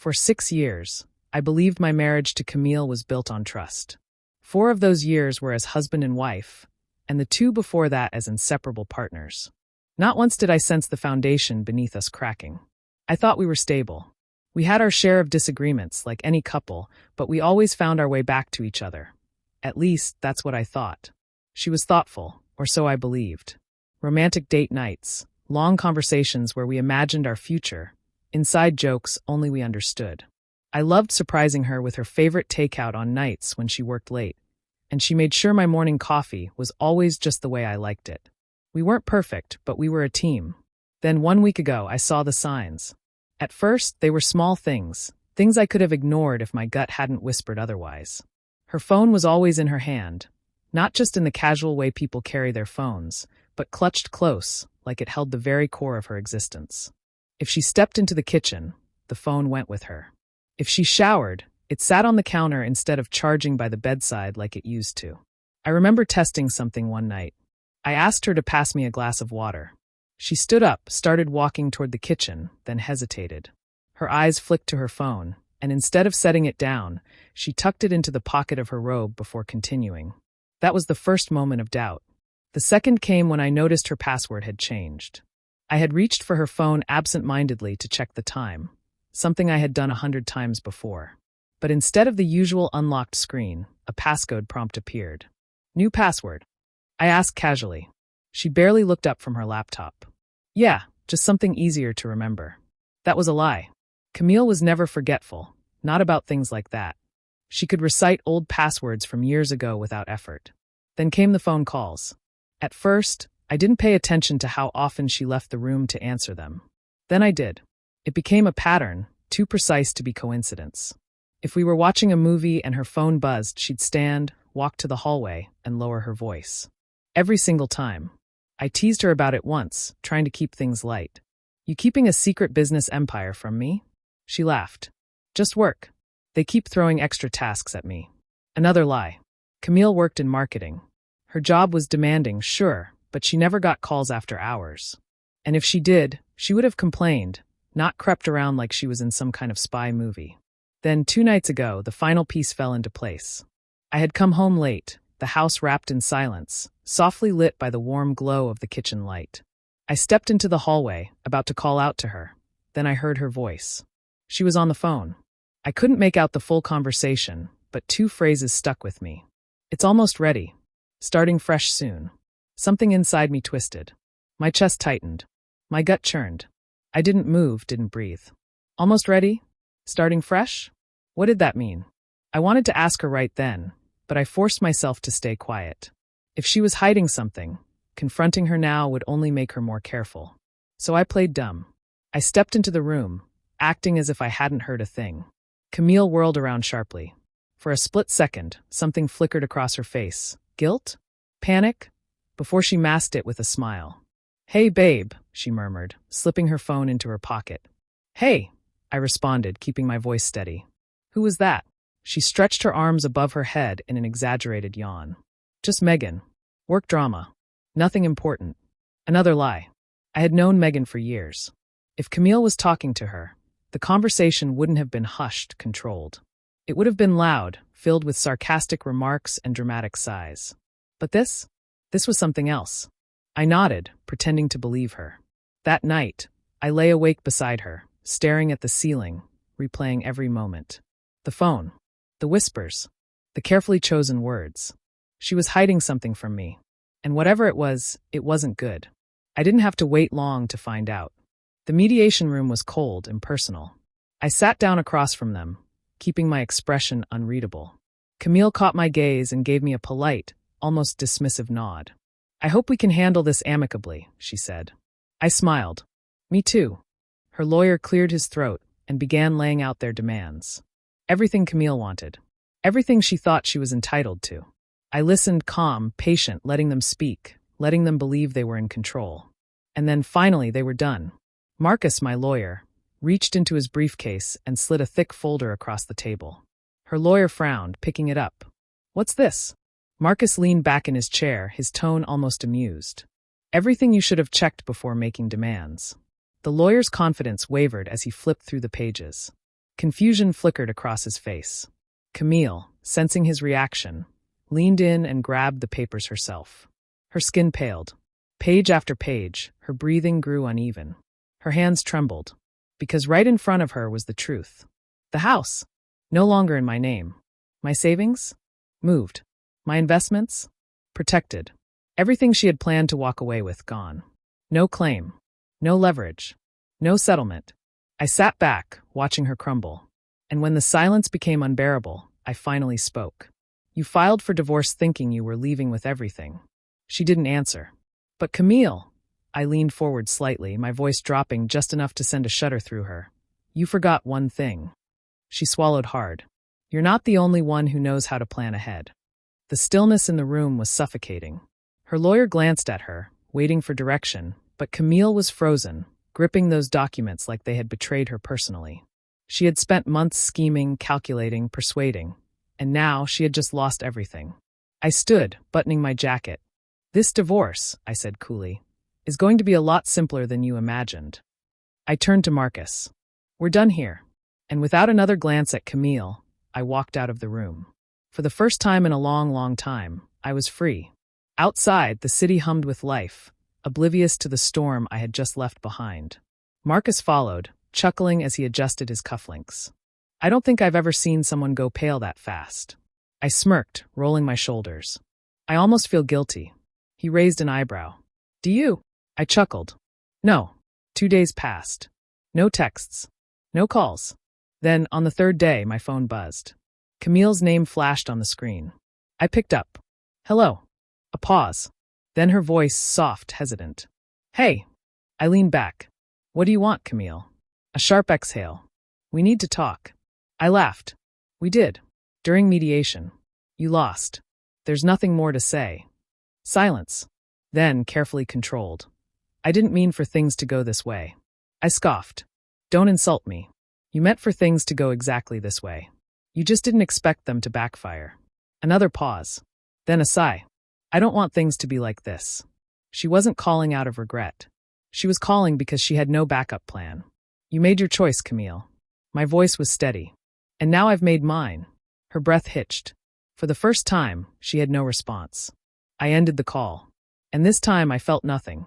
For 6 years, I believed my marriage to Camille was built on trust. 4 of those years were as husband and wife, and the 2 before that as inseparable partners. Not once did I sense the foundation beneath us cracking. I thought we were stable. We had our share of disagreements, like any couple, but we always found our way back to each other. At least, that's what I thought. She was thoughtful, or so I believed. Romantic date nights, long conversations where we imagined our future, inside jokes only we understood. I loved surprising her with her favorite takeout on nights when she worked late, and she made sure my morning coffee was always just the way I liked it. We weren't perfect, but we were a team. Then 1 week ago, I saw the signs. At first, they were small things I could have ignored if my gut hadn't whispered otherwise. Her phone was always in her hand, not just in the casual way people carry their phones, but clutched close, like it held the very core of her existence. If she stepped into the kitchen, the phone went with her. If she showered, it sat on the counter instead of charging by the bedside like it used to. I remember testing something one night. I asked her to pass me a glass of water. She stood up, started walking toward the kitchen, then hesitated. Her eyes flicked to her phone, and instead of setting it down, she tucked it into the pocket of her robe before continuing. That was the first moment of doubt. The second came when I noticed her password had changed. I had reached for her phone absent-mindedly to check the time, something I had done 100 times before. But instead of the usual unlocked screen, a passcode prompt appeared. New password. I asked casually. She barely looked up from her laptop. Yeah, just something easier to remember. That was a lie. Camille was never forgetful, not about things like that. She could recite old passwords from years ago without effort. Then came the phone calls. At first, I didn't pay attention to how often she left the room to answer them. Then I did. It became a pattern, too precise to be coincidence. If we were watching a movie and her phone buzzed, she'd stand, walk to the hallway, and lower her voice. Every single time. I teased her about it once, trying to keep things light. You keeping a secret business empire from me? She laughed. Just work. They keep throwing extra tasks at me. Another lie. Camille worked in marketing. Her job was demanding, sure, but she never got calls after hours. And if she did, she would have complained, not crept around like she was in some kind of spy movie. Then 2 nights ago, the final piece fell into place. I had come home late, the house wrapped in silence, softly lit by the warm glow of the kitchen light. I stepped into the hallway, about to call out to her. Then I heard her voice. She was on the phone. I couldn't make out the full conversation, but 2 phrases stuck with me. It's almost ready. Starting fresh soon. Something inside me twisted. My chest tightened. My gut churned. I didn't move, didn't breathe. Almost ready? Starting fresh? What did that mean? I wanted to ask her right then, but I forced myself to stay quiet. If she was hiding something, confronting her now would only make her more careful. So I played dumb. I stepped into the room, acting as if I hadn't heard a thing. Camille whirled around sharply. For a split second, something flickered across her face. Guilt? Panic? Before she masked it with a smile. Hey, babe, she murmured, slipping her phone into her pocket. Hey, I responded, keeping my voice steady. Who was that? She stretched her arms above her head in an exaggerated yawn. Just Megan. Work drama. Nothing important. Another lie. I had known Megan for years. If Camille was talking to her, the conversation wouldn't have been hushed, controlled. It would have been loud, filled with sarcastic remarks and dramatic sighs. But this was something else. I nodded, pretending to believe her. That night, I lay awake beside her, staring at the ceiling, replaying every moment. The phone. The whispers. The carefully chosen words. She was hiding something from me. And whatever it wasn't good. I didn't have to wait long to find out. The mediation room was cold and personal. I sat down across from them, keeping my expression unreadable. Camille caught my gaze and gave me a polite, almost dismissive nod. I hope we can handle this amicably, she said. I smiled. Me too. Her lawyer cleared his throat and began laying out their demands. Everything Camille wanted. Everything she thought she was entitled to. I listened calm, patient, letting them speak, letting them believe they were in control. And then finally they were done. Marcus, my lawyer, reached into his briefcase and slid a thick folder across the table. Her lawyer frowned, picking it up. What's this? Marcus leaned back in his chair, his tone almost amused. Everything you should have checked before making demands. The lawyer's confidence wavered as he flipped through the pages. Confusion flickered across his face. Camille, sensing his reaction, leaned in and grabbed the papers herself. Her skin paled. Page after page, her breathing grew uneven. Her hands trembled, because right in front of her was the truth. The house, no longer in my name. My savings? Moved. My investments? Protected. Everything she had planned to walk away with gone. No claim. No leverage. No settlement. I sat back, watching her crumble. And when the silence became unbearable, I finally spoke. You filed for divorce thinking you were leaving with everything. She didn't answer. But Camille, I leaned forward slightly, my voice dropping just enough to send a shudder through her. You forgot one thing. She swallowed hard. You're not the only one who knows how to plan ahead. The stillness in the room was suffocating. Her lawyer glanced at her, waiting for direction, but Camille was frozen, gripping those documents like they had betrayed her personally. She had spent months scheming, calculating, persuading, and now she had just lost everything. I stood, buttoning my jacket. This divorce, I said coolly, is going to be a lot simpler than you imagined. I turned to Marcus. We're done here. And without another glance at Camille, I walked out of the room. For the first time in a long, long time, I was free. Outside, the city hummed with life, oblivious to the storm I had just left behind. Marcus followed, chuckling as he adjusted his cufflinks. I don't think I've ever seen someone go pale that fast. I smirked, rolling my shoulders. I almost feel guilty. He raised an eyebrow. Do you? I chuckled. No. 2 days passed. No texts. No calls. Then, on the third day, my phone buzzed. Camille's name flashed on the screen. I picked up. Hello. A pause. Then her voice, soft, hesitant. Hey. I leaned back. What do you want, Camille? A sharp exhale. We need to talk. I laughed. We did. During mediation. You lost. There's nothing more to say. Silence. Then, carefully controlled. I didn't mean for things to go this way. I scoffed. Don't insult me. You meant for things to go exactly this way. You just didn't expect them to backfire. Another pause. Then a sigh. I don't want things to be like this. She wasn't calling out of regret. She was calling because she had no backup plan. You made your choice, Camille. My voice was steady. And now I've made mine. Her breath hitched. For the first time, she had no response. I ended the call. And this time I felt nothing.